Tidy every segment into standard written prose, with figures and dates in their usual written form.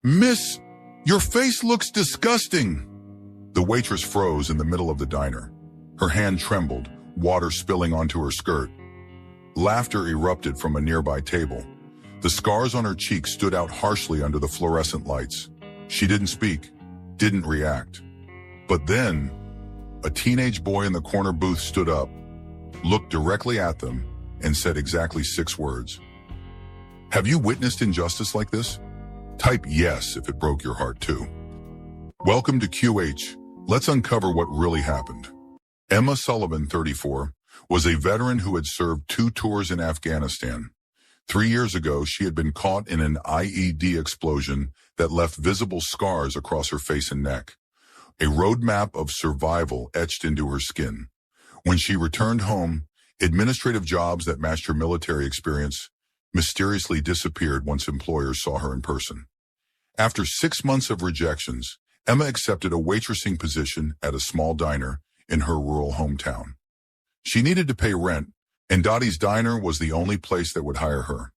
"Miss, your face looks disgusting." The waitress froze in the middle of the diner. Her hand trembled, water spilling onto her skirt. Laughter erupted from a nearby table. The scars on her cheeks stood out harshly under the fluorescent lights. She didn't speak, didn't react. But then, a teenage boy in the corner booth stood up, looked directly at them, and said exactly 6 words. "Have you witnessed injustice like this? Type yes if it broke your heart too." Welcome to QH. Let's uncover what really happened. Emma Sullivan, 34, was a veteran who had served 2 tours in Afghanistan. 3 years ago, she had been caught in an IED explosion that left visible scars across her face and neck. A roadmap of survival etched into her skin. When she returned home, administrative jobs that matched her military experience mysteriously disappeared once employers saw her in person. After 6 months of rejections, Emma accepted a waitressing position at a small diner in her rural hometown. She needed to pay rent, and Dottie's Diner was the only place that would hire her.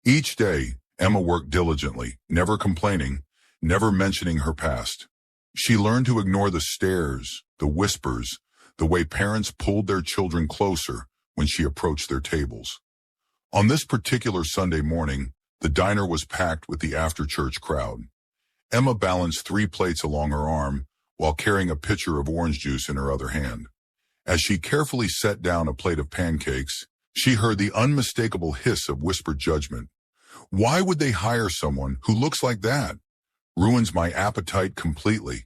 Each day, Emma worked diligently, never complaining, never mentioning her past. She learned to ignore the stares, the whispers, the way parents pulled their children closer when she approached their tables. On this particular Sunday morning, the diner was packed with the after-church crowd. Emma balanced 3 plates along her arm while carrying a pitcher of orange juice in her other hand. As she carefully set down a plate of pancakes, she heard the unmistakable hiss of whispered judgment. "Why would they hire someone who looks like that? Ruins my appetite completely."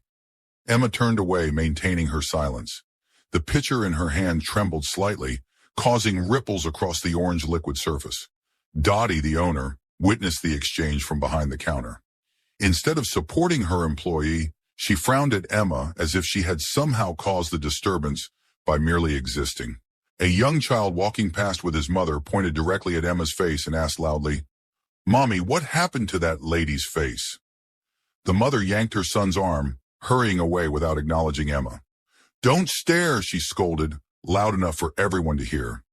Emma turned away, maintaining her silence. The pitcher in her hand trembled slightly, causing ripples across the orange liquid surface. Dottie, the owner, witnessed the exchange from behind the counter. Instead of supporting her employee, she frowned at Emma as if she had somehow caused the disturbance by merely existing. A young child walking past with his mother pointed directly at Emma's face and asked loudly, "Mommy, what happened to that lady's face?" The mother yanked her son's arm, hurrying away without acknowledging Emma. "Don't stare," she scolded, loud enough for everyone to hear.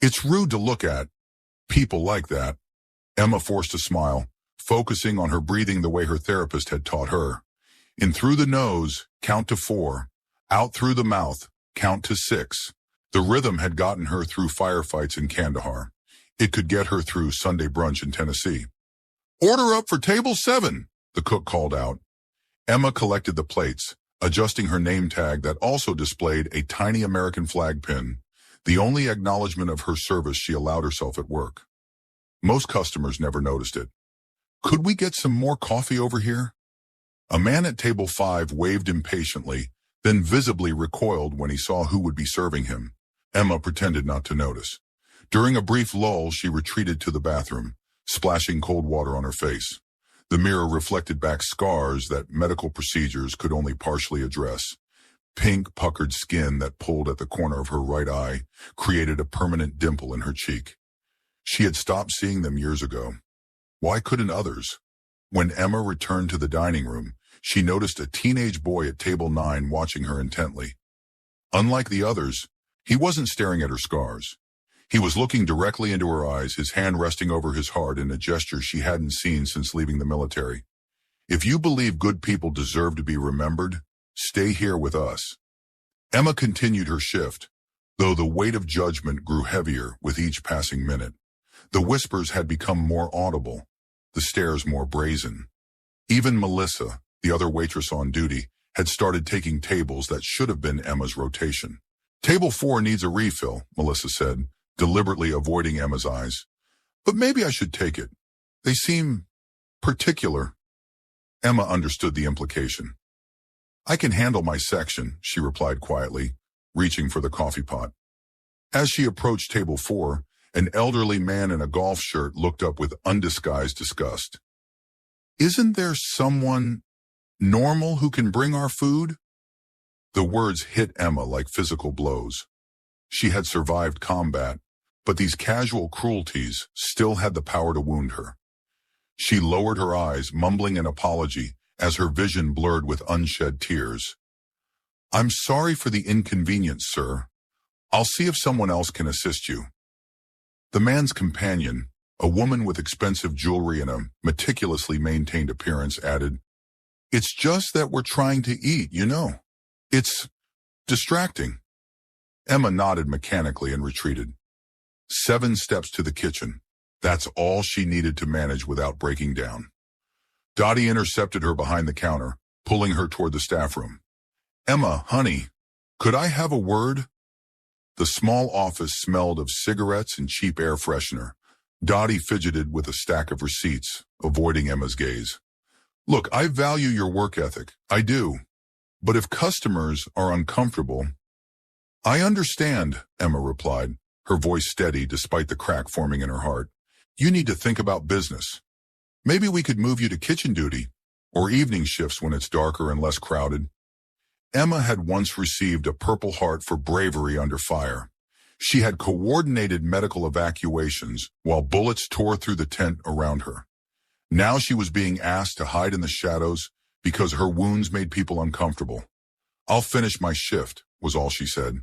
"It's rude to look at people like that." Emma forced a smile, focusing on her breathing the way her therapist had taught her. In through the nose, count to 4. Out through the mouth, count to 6. The rhythm had gotten her through firefights in Kandahar. It could get her through Sunday brunch in Tennessee. "Order up for table 7, the cook called out. Emma collected the plates, adjusting her name tag that also displayed a tiny American flag pin, the only acknowledgement of her service she allowed herself at work. Most customers never noticed it. "Could we get some more coffee over here?" A man at table 5 waved impatiently, then visibly recoiled when he saw who would be serving him. Emma pretended not to notice. During a brief lull, she retreated to the bathroom, splashing cold water on her face. The mirror reflected back scars that medical procedures could only partially address. Pink, puckered skin that pulled at the corner of her right eye created a permanent dimple in her cheek. She had stopped seeing them years ago. Why couldn't others? When Emma returned to the dining room, she noticed a teenage boy at table 9 watching her intently. Unlike the others, he wasn't staring at her scars. He was looking directly into her eyes, his hand resting over his heart in a gesture she hadn't seen since leaving the military. "If you believe good people deserve to be remembered, stay here with us." Emma continued her shift, though the weight of judgment grew heavier with each passing minute. The whispers had become more audible, the stares more brazen. Even Melissa, the other waitress on duty, had started taking tables that should have been Emma's rotation. "Table 4 needs a refill," Melissa said, deliberately avoiding Emma's eyes. "But maybe I should take it. They seem particular." Emma understood the implication. "I can handle my section," she replied quietly, reaching for the coffee pot. As she approached table 4, an elderly man in a golf shirt looked up with undisguised disgust. "Isn't there someone normal who can bring our food?" The words hit Emma like physical blows. She had survived combat, but these casual cruelties still had the power to wound her. She lowered her eyes, mumbling an apology as her vision blurred with unshed tears. "I'm sorry for the inconvenience, sir. I'll see if someone else can assist you." The man's companion, A woman with expensive jewelry and a meticulously maintained appearance added, "It's just that we're trying to eat, you know. It's distracting." Emma nodded mechanically and retreated. 7 steps to the kitchen. That's all she needed to manage without breaking down. Dottie intercepted her behind the counter, pulling her toward the staff room. "Emma, honey, could I have a word?" The small office smelled of cigarettes and cheap air freshener. Dottie fidgeted with a stack of receipts, avoiding Emma's gaze. "Look, I value your work ethic. I do. But if customers are uncomfortable—" "I understand," Emma replied, her voice steady despite the crack forming in her heart. "You need to think about business. Maybe we could move you to kitchen duty, or evening shifts when it's darker and less crowded." Emma had once received a Purple Heart for bravery under fire. She had coordinated medical evacuations while bullets tore through the tent around her. Now she was being asked to hide in the shadows because her wounds made people uncomfortable. "I'll finish my shift," was all she said.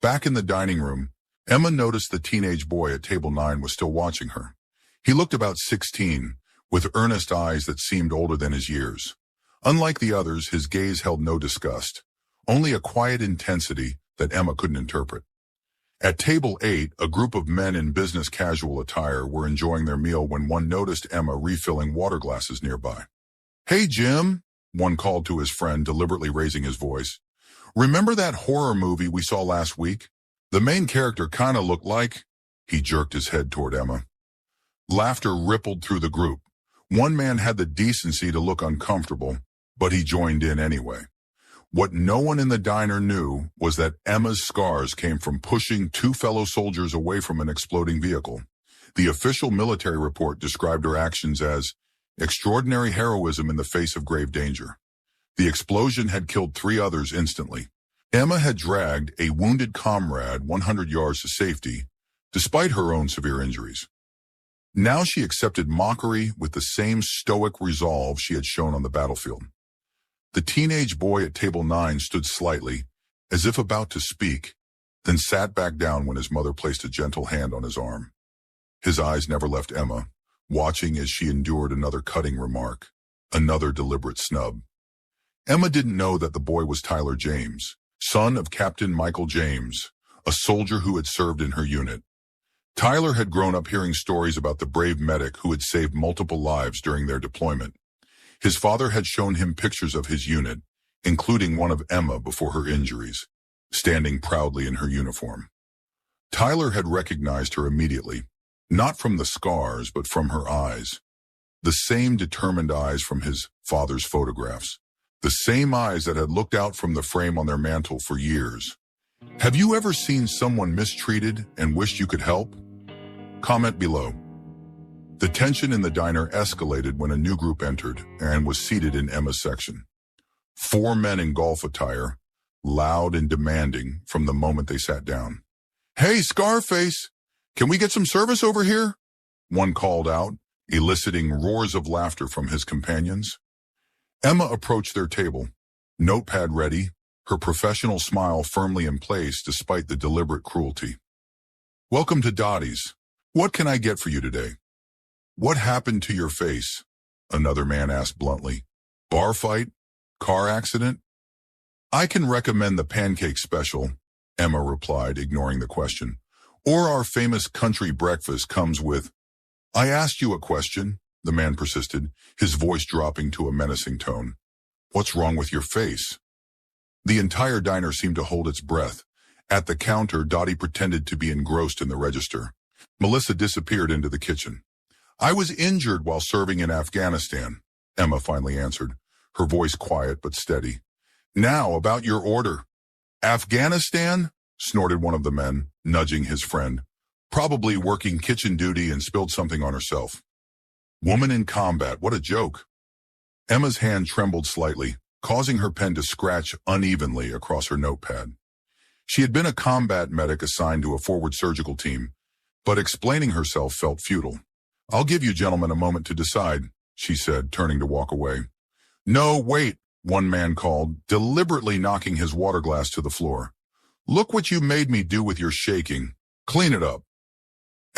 Back in the dining room, Emma noticed the teenage boy at table 9 was still watching her. He looked about 16, with earnest eyes that seemed older than his years. Unlike the others, his gaze held no disgust, only a quiet intensity that Emma couldn't interpret. At table 8, a group of men in business casual attire were enjoying their meal when one noticed Emma refilling water glasses nearby. "Hey, Jim," one called to his friend, deliberately raising his voice. "Remember that horror movie we saw last week? The main character kinda looked like—" He jerked his head toward Emma. Laughter rippled through the group. One man had the decency to look uncomfortable, but he joined in anyway. What no one in the diner knew was that Emma's scars came from pushing 2 fellow soldiers away from an exploding vehicle. The official military report described her actions as extraordinary heroism in the face of grave danger. The explosion had killed 3 others instantly. Emma had dragged a wounded comrade 100 yards to safety, despite her own severe injuries. Now she accepted mockery with the same stoic resolve she had shown on the battlefield. The teenage boy at table 9 stood slightly, as if about to speak, then sat back down when his mother placed a gentle hand on his arm. His eyes never left Emma, watching as she endured another cutting remark, another deliberate snub. Emma didn't know that the boy was Tyler James, son of Captain Michael James, a soldier who had served in her unit. Tyler had grown up hearing stories about the brave medic who had saved multiple lives during their deployment. His father had shown him pictures of his unit, including one of Emma before her injuries, standing proudly in her uniform. Tyler had recognized her immediately, not from the scars, but from her eyes. The same determined eyes from his father's photographs. The same eyes that had looked out from the frame on their mantle for years. Have you ever seen someone mistreated and wished you could help? Comment below. The tension in the diner escalated when a new group entered and was seated in Emma's section. 4 men in golf attire, loud and demanding from the moment they sat down. "Hey, Scarface, can we get some service over here?" one called out, eliciting roars of laughter from his companions. Emma approached their table, notepad ready, her professional smile firmly in place despite the deliberate cruelty. "Welcome to Dottie's. What can I get for you today?" "What happened to your face?" another man asked bluntly. "Bar fight? Car accident?" "I can recommend the pancake special," Emma replied, ignoring the question. "Or our famous country breakfast comes with—" "I asked you a question," the man persisted, his voice dropping to a menacing tone. "What's wrong with your face?" The entire diner seemed to hold its breath. At the counter, Dottie pretended to be engrossed in the register. Melissa disappeared into the kitchen. "I was injured while serving in Afghanistan," Emma finally answered, her voice quiet but steady. "Now, about your order." "Afghanistan?" snorted one of the men, nudging his friend. "Probably working kitchen duty and spilled something on herself." "Woman in combat, what a joke." Emma's hand trembled slightly, causing her pen to scratch unevenly across her notepad. She had been a combat medic assigned to a forward surgical team, but explaining herself felt futile. "I'll give you gentlemen a moment to decide," she said, turning to walk away. "No, wait," one man called, deliberately knocking his water glass to the floor. "Look what you made me do with your shaking. Clean it up."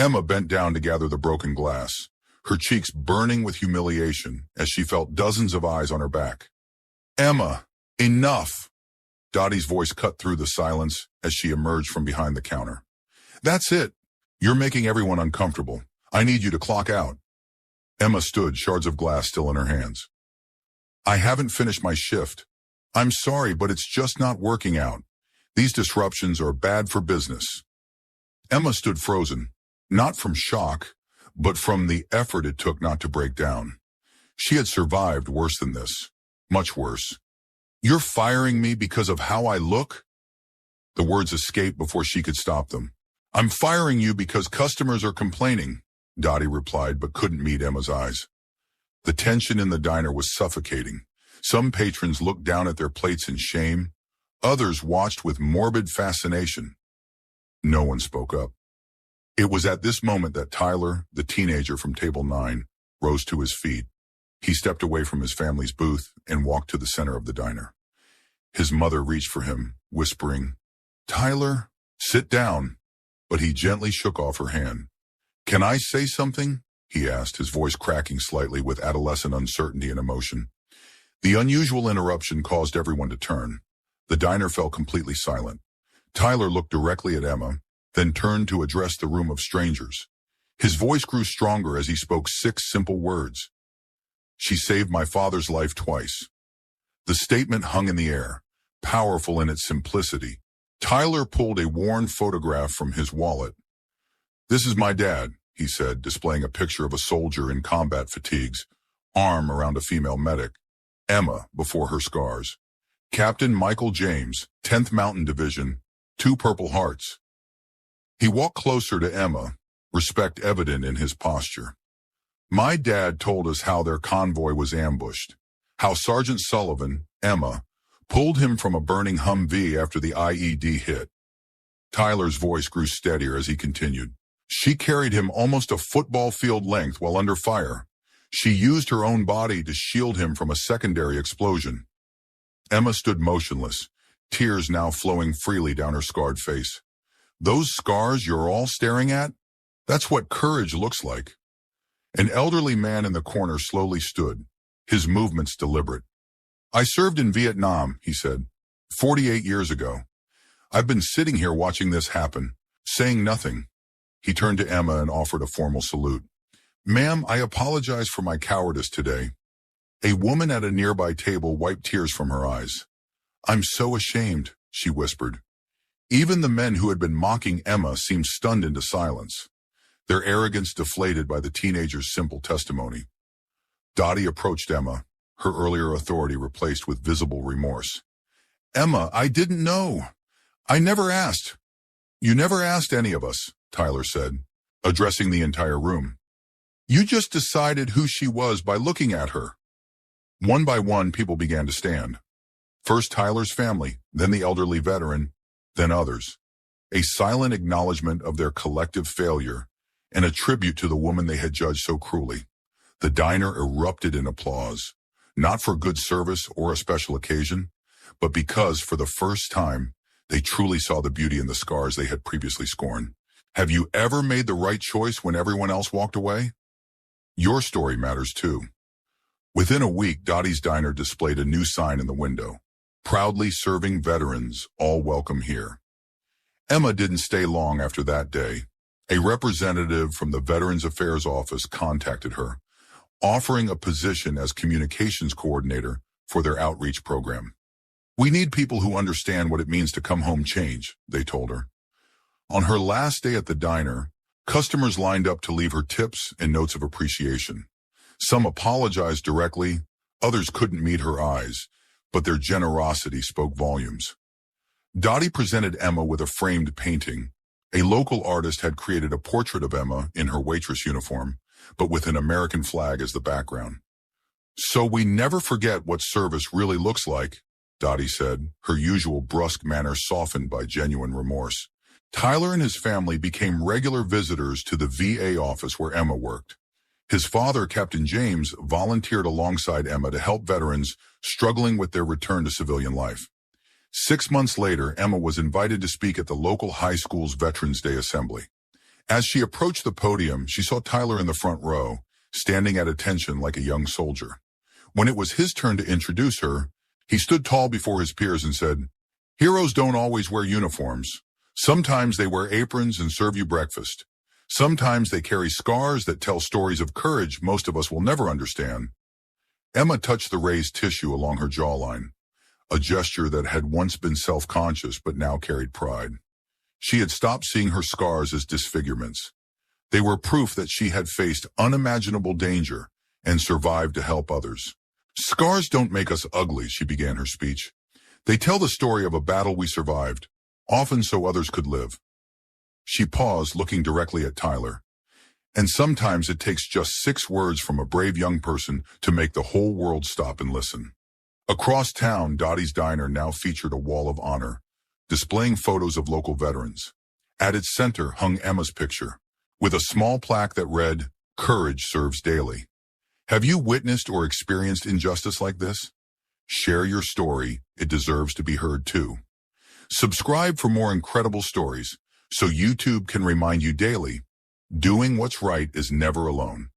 Emma bent down to gather the broken glass, her cheeks burning with humiliation as she felt dozens of eyes on her back. Emma, enough! Dottie's voice cut through the silence as she emerged from behind the counter. That's it. You're making everyone uncomfortable. I need you to clock out. Emma stood, shards of glass still in her hands. I haven't finished my shift. I'm sorry, but it's just not working out. These disruptions are bad for business. Emma stood frozen, not from shock, but from the effort it took not to break down. She had survived worse than this, much worse. You're firing me because of how I look? The words escaped before she could stop them. I'm firing you because customers are complaining, Dottie replied, but couldn't meet Emma's eyes. The tension in the diner was suffocating. Some patrons looked down at their plates in shame. Others watched with morbid fascination. No one spoke up. It was at this moment that Tyler, the teenager from table 9, rose to his feet. He stepped away from his family's booth and walked to the center of the diner. His mother reached for him, whispering, Tyler, sit down. But he gently shook off her hand. Can I say something? He asked, his voice cracking slightly with adolescent uncertainty and emotion. The unusual interruption caused everyone to turn. The diner fell completely silent. Tyler looked directly at Emma, then turned to address the room of strangers. His voice grew stronger as he spoke 6 simple words. She saved my father's life twice. The statement hung in the air, powerful in its simplicity. Tyler pulled a worn photograph from his wallet. This is my dad, he said, displaying a picture of a soldier in combat fatigues, arm around a female medic. Emma before her scars. Captain Michael James, 10th Mountain Division, 2 Purple Hearts. He walked closer to Emma, respect evident in his posture. My dad told us how their convoy was ambushed, how Sergeant Sullivan, Emma, pulled him from a burning Humvee after the IED hit. Tyler's voice grew steadier as he continued. She carried him almost a football field length while under fire. She used her own body to shield him from a secondary explosion. Emma stood motionless, tears now flowing freely down her scarred face. Those scars you're all staring at? That's what courage looks like. An elderly man in the corner slowly stood, his movements deliberate. I served in Vietnam, he said, 48 years ago. I've been sitting here watching this happen, saying nothing. He turned to Emma and offered a formal salute. Ma'am, I apologize for my cowardice today. A woman at a nearby table wiped tears from her eyes. I'm so ashamed, she whispered. Even the men who had been mocking Emma seemed stunned into silence, their arrogance deflated by the teenager's simple testimony. Dottie approached Emma, her earlier authority replaced with visible remorse. Emma, I didn't know. I never asked. You never asked any of us, Tyler said, addressing the entire room. You just decided who she was by looking at her. One by one, people began to stand. First Tyler's family, then the elderly veteran, then others. A silent acknowledgement of their collective failure and a tribute to the woman they had judged so cruelly. The diner erupted in applause, not for good service or a special occasion, but because, for the first time, they truly saw the beauty in the scars they had previously scorned. Have you ever made the right choice when everyone else walked away? Your story matters too. Within a week, Dottie's Diner displayed a new sign in the window. Proudly serving veterans, all welcome here. Emma didn't stay long after that day. A representative from the Veterans Affairs Office contacted her, offering a position as communications coordinator for their outreach program. We need people who understand what it means to come home changed, they told her. On her last day at the diner, customers lined up to leave her tips and notes of appreciation. Some apologized directly, others couldn't meet her eyes, but their generosity spoke volumes. Dottie presented Emma with a framed painting. A local artist had created a portrait of Emma in her waitress uniform, but with an American flag as the background. So we never forget what service really looks like, Dottie said, her usual brusque manner softened by genuine remorse. Tyler and his family became regular visitors to the VA office where Emma worked. His father, Captain James, volunteered alongside Emma to help veterans struggling with their return to civilian life. 6 months later, Emma was invited to speak at the local high school's Veterans Day Assembly. As she approached the podium, she saw Tyler in the front row, standing at attention like a young soldier. When it was his turn to introduce her, he stood tall before his peers and said, "Heroes don't always wear uniforms. Sometimes they wear aprons and serve you breakfast. Sometimes they carry scars that tell stories of courage most of us will never understand." Emma touched the raised tissue along her jawline, a gesture that had once been self-conscious but now carried pride. She had stopped seeing her scars as disfigurements. They were proof that she had faced unimaginable danger and survived to help others. "Scars don't make us ugly," she began her speech. "They tell the story of a battle we survived, often so others could live." She paused, looking directly at Tyler. "And sometimes it takes just 6 words from a brave young person to make the whole world stop and listen." Across town, Dottie's Diner now featured a wall of honor, displaying photos of local veterans. At its center hung Emma's picture, with a small plaque that read, "Courage serves daily." Have you witnessed or experienced injustice like this? Share your story. It deserves to be heard too. Subscribe for more incredible stories so YouTube can remind you daily, doing what's right is never alone.